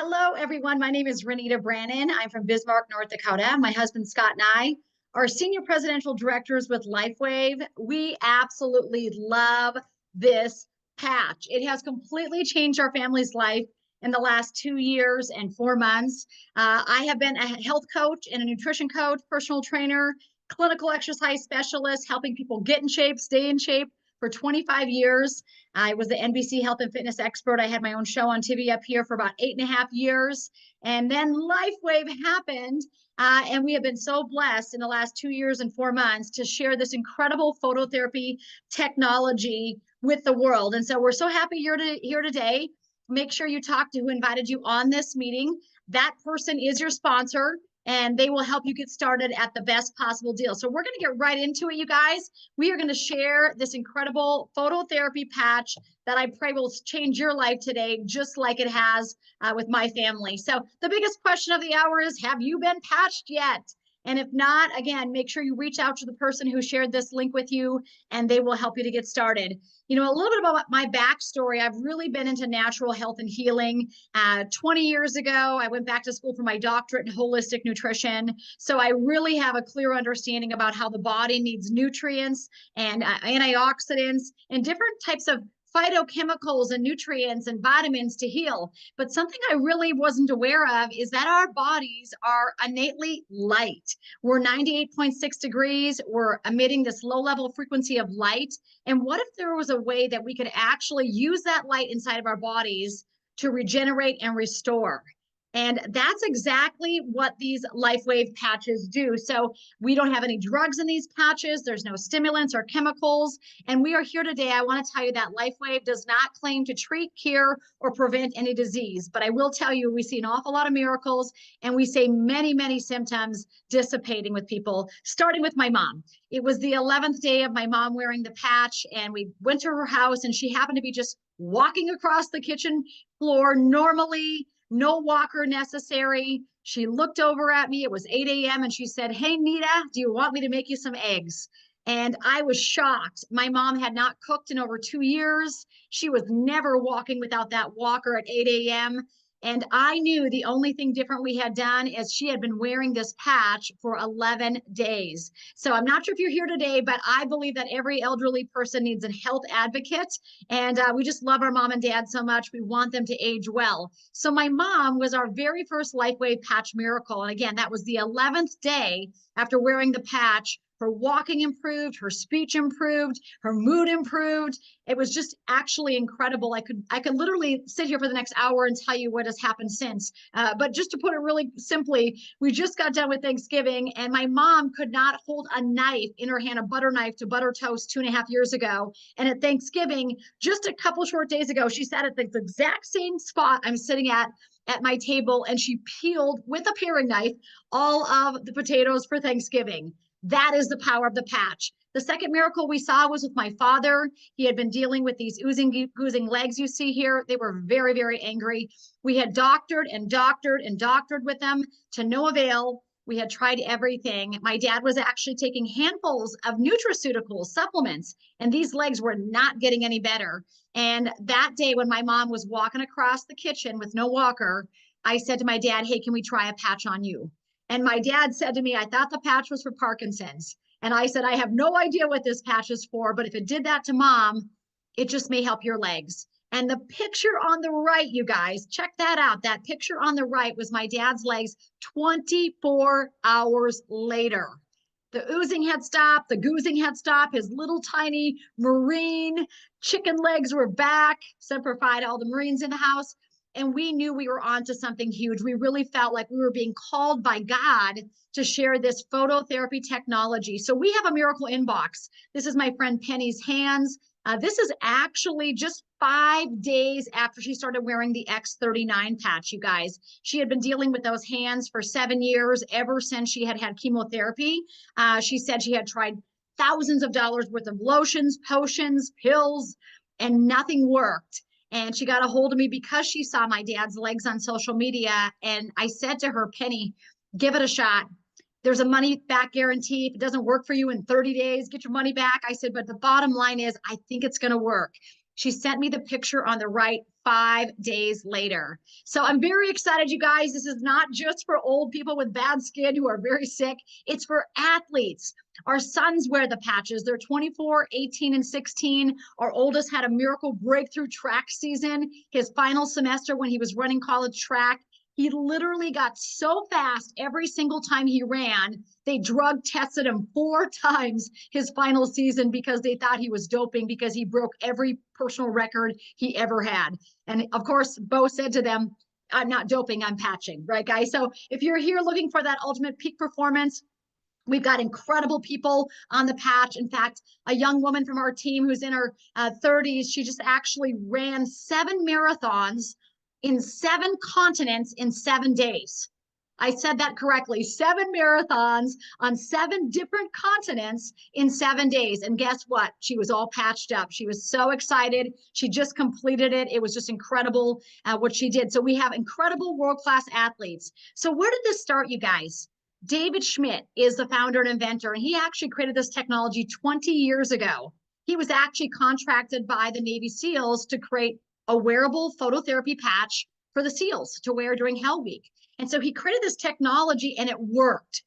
Hello, everyone. My name is Renita Brannan. I'm from Bismarck, North Dakota. My husband, Scott, and I are senior presidential directors with Lifewave. We absolutely love this patch. It has completely changed our family's life in the last 2 years and 4 months. I have been a health coach and a nutrition coach, personal trainer, clinical exercise specialist, helping people get in shape, stay in shape for 25 years. I was the NBC health and fitness expert. I had my own show on TV up here for about 8.5 years. And then Lifewave happened. And we have been so blessed in the last 2 years and 4 months to share this incredible phototherapy technology with the world. And so we're so happy you're here today. Make sure you talk to who invited you on this meeting. That person is your sponsor, and they will help you get started at the best possible deal. So we're going to get right into it, you guys. We are going to share this incredible phototherapy patch that I pray will change your life today, just like it has with my family. So the biggest question of the hour is, have you been patched yet? And if not, again, make sure you reach out to the person who shared this link with you, and they will help you to get started. You know, a little bit about my backstory. I've really been into natural health and healing. 20 years ago, I went back to school for my doctorate in holistic nutrition. So I really have a clear understanding about how the body needs nutrients and antioxidants and different types of phytochemicals and nutrients and vitamins to heal. But something I really wasn't aware of is that our bodies are innately light. We're 98.6 degrees. We're emitting this low level frequency of light. And what if there was a way that we could actually use that light inside of our bodies to regenerate and restore? And that's exactly what these Lifewave patches do. So we don't have any drugs in these patches. There's no stimulants or chemicals. And we are here today. I want to tell you that Lifewave does not claim to treat, cure, or prevent any disease. But I will tell you, we see an awful lot of miracles, and we see many, many symptoms dissipating with people, starting with my mom. It was the 11th day of my mom wearing the patch, and we went to her house, and she happened to be just walking across the kitchen floor normally. No walker necessary. She looked over at me. It was 8 a.m. and she said, "Hey, Nita, do you want me to make you some eggs?" And I was shocked. My mom had not cooked in over 2 years. She was never walking without that walker at 8 a.m. And I knew the only thing different we had done is she had been wearing this patch for 11 days. So I'm not sure if you're here today, but I believe that every elderly person needs a health advocate. And we just love our mom and dad so much. We want them to age well. So my mom was our very first Lifewave patch miracle. And again, that was the 11th day after wearing the patch. Her walking improved, her speech improved, her mood improved. It was just actually incredible. I could literally sit here for the next hour and tell you what has happened since. But just to put it really simply, we just got done with Thanksgiving, and my mom could not hold a knife in her hand, a butter knife, to butter toast 2.5 years ago. And at Thanksgiving, just a couple short days ago, she sat at the exact same spot I'm sitting at my table, and she peeled with a paring knife all of the potatoes for Thanksgiving. That is the power of the patch. The second miracle we saw was with my father. He had been dealing with these oozing legs you see here. They were very, very angry. We had doctored and doctored and doctored with them to no avail. We had tried everything. My dad was actually taking handfuls of nutraceuticals, supplements, and these legs were not getting any better. And that day when my mom was walking across the kitchen with no walker, I said to my dad, "Hey, can we try a patch on you?" And my dad said to me, "I thought the patch was for Parkinson's." And I said, "I have no idea what this patch is for, but if it did that to mom, it just may help your legs." And the picture on the right, you guys, check that out. That picture on the right was my dad's legs 24 hours later. The oozing had stopped, the goozing had stopped, his little tiny marine chicken legs were back, Semper Fi to all the Marines in the house. And we knew we were onto something huge. We really felt like we were being called by God to share this phototherapy technology. So we have a miracle inbox. This is my friend Penny's hands. This is actually just 5 days after she started wearing the X39 patch, you guys. She had been dealing with those hands for 7 years, ever since she had chemotherapy. She said she had tried thousands of dollars worth of lotions, potions, pills, and nothing worked. And she got a hold of me because she saw my dad's legs on social media. And I said to her, "Penny, give it a shot. There's a money back guarantee. If it doesn't work for you in 30 days, get your money back." I said, "But the bottom line is, I think it's going to work." She sent me the picture on the right 5 days later. So I'm very excited, you guys. This is not just for old people with bad skin who are very sick. It's for athletes. Our sons wear the patches. They're 24, 18, and 16. Our oldest had a miracle breakthrough track season, his final semester when he was running college track. He literally got so fast every single time he ran, they drug tested him 4 times his final season because they thought he was doping because he broke every personal record he ever had. And of course, Bo said to them, I'm not doping, I'm patching, right, guys? So if you're here looking for that ultimate peak performance, we've got incredible people on the patch. In fact, a young woman from our team who's in her 30s, she just actually ran 7 marathons in 7 continents in 7 days. I said that correctly. 7 marathons on 7 different continents in 7 days. And guess what? She was all patched up. She was so excited. She just completed it. It was just incredible what she did. So we have incredible world-class athletes. So where did this start, you guys? David Schmidt is the founder and inventor, and he actually created this technology 20 years ago. He was actually contracted by the Navy SEALs to create a wearable phototherapy patch for the SEALs to wear during Hell Week. And so he created this technology and it worked.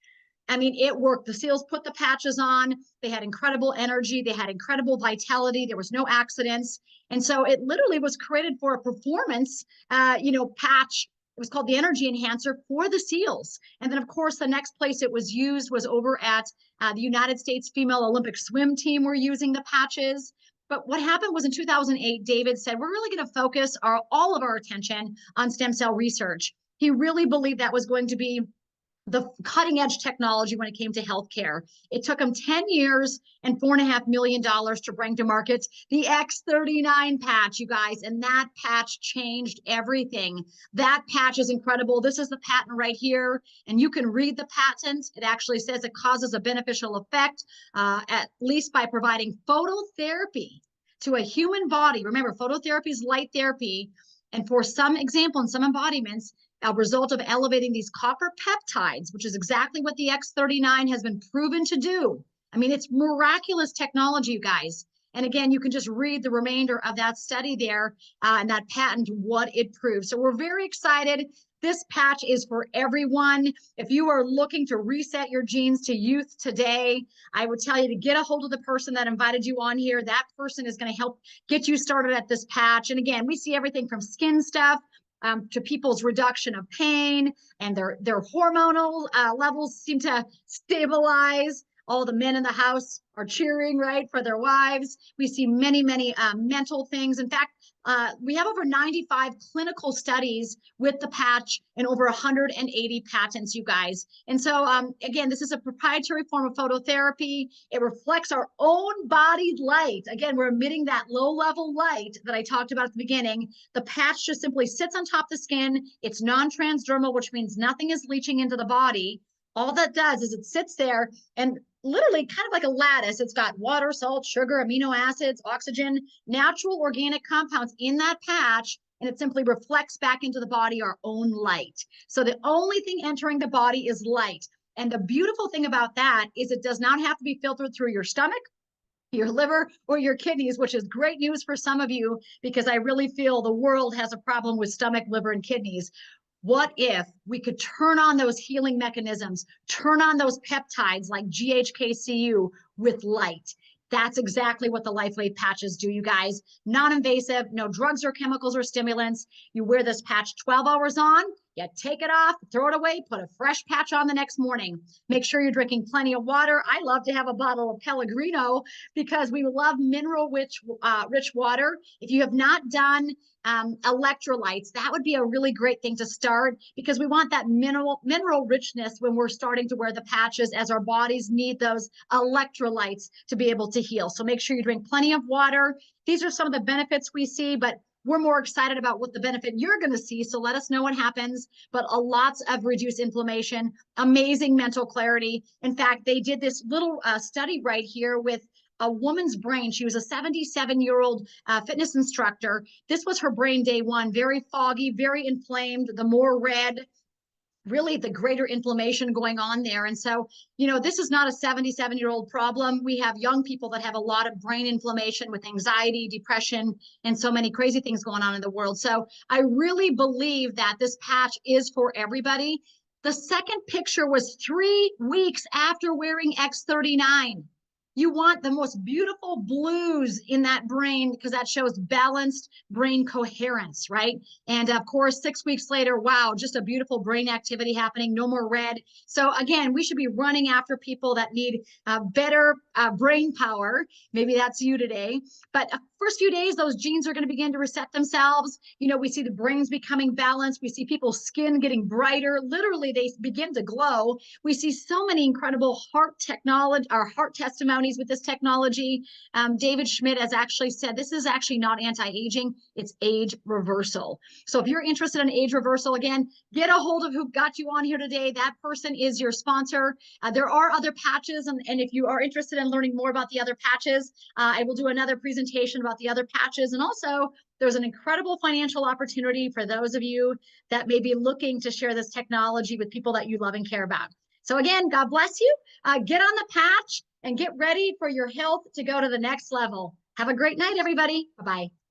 I mean, it worked. The SEALs put the patches on. They had incredible energy. They had incredible vitality. There was no accidents. And so it literally was created for a performance, patch. It was called the Energy Enhancer for the SEALs. And then, of course, the next place it was used was over at the United States Female Olympic Swim Team were using the patches. But what happened was in 2008, David said, we're really going to focus all of our attention on stem cell research. He really believed that was going to be the cutting edge technology when it came to healthcare. It took him 10 years and $4.5 million to bring to market the X39 patch, you guys. And that patch changed everything. That patch is incredible. This is the patent right here. And you can read the patent. It actually says it causes a beneficial effect, at least by providing phototherapy to a human body. Remember, phototherapy is light therapy. And for some example, in some embodiments, a result of elevating these copper peptides, which is exactly what the X39 has been proven to do. I mean, it's miraculous technology, you guys. And again, you can just read the remainder of that study there and that patent, what it proves. So we're very excited. This patch is for everyone. If you are looking to reset your genes to youth today, I would tell you to get a hold of the person that invited you on here. That person is going to help get you started at this patch. And again, we see everything from skin stuff to people's reduction of pain, and their hormonal levels seem to stabilize. All the men in the house are cheering, right, for their wives. We see many, many mental things. In fact, we have over 95 clinical studies with the patch and over 180 patents, you guys. And so, again, this is a proprietary form of phototherapy. It reflects our own bodied light. Again, we're emitting that low-level light that I talked about at the beginning. The patch just simply sits on top of the skin. It's non-transdermal, which means nothing is leaching into the body. All that does is it sits there and literally kind of like a lattice. It's got water, salt, sugar, amino acids, oxygen, natural organic compounds in that patch, and it simply reflects back into the body our own light. So the only thing entering the body is light. And the beautiful thing about that is it does not have to be filtered through your stomach, your liver, or your kidneys, which is great news for some of you, because I really feel the world has a problem with stomach, liver, and kidneys. What if we could turn on those healing mechanisms, turn on those peptides like GHKCU with light? That's exactly what the Lifewave patches do, you guys. Non-invasive, no drugs or chemicals or stimulants. You wear this patch 12 hours on, you take it off, throw it away, put a fresh patch on the next morning. Make sure you're drinking plenty of water. I love to have a bottle of Pellegrino because we love mineral-rich water. If you have not done electrolytes, that would be a really great thing to start, because we want that mineral richness when we're starting to wear the patches, as our bodies need those electrolytes to be able to heal. So make sure you drink plenty of water. These are some of the benefits we see, but we're more excited about what the benefit you're going to see. So let us know what happens. But lots of reduced inflammation, amazing mental clarity. In fact, they did this little study right here with a woman's brain. She was a 77-year-old fitness instructor. This was her brain day one, very foggy, very inflamed, the more red. really the greater inflammation going on there. And so, this is not a 77-year-old problem. We have young people that have a lot of brain inflammation with anxiety, depression, and so many crazy things going on in the world. So I really believe that this patch is for everybody. The second picture was 3 weeks after wearing X39. You want the most beautiful blues in that brain because that shows balanced brain coherence, right? And of course, 6 weeks later, wow, just a beautiful brain activity happening, no more red. So again, we should be running after people that need better brain power. Maybe that's you today. But first few days, those genes are going to begin to reset themselves. We see the brains becoming balanced. We see people's skin getting brighter. Literally, they begin to glow. We see so many incredible heart technology, or heart testimonies with this technology. David Schmidt has actually said this is actually not anti-aging, it's age reversal. So if you're interested in age reversal, again, get a hold of who got you on here today. That person is your sponsor. There are other patches, and if you are interested in learning more about the other patches, I will do another presentation about the other patches. And also, there's an incredible financial opportunity for those of you that may be looking to share this technology with people that you love and care about. So again, God bless you. Get on the patch and get ready for your health to go to the next level. Have a great night, everybody. Bye-bye.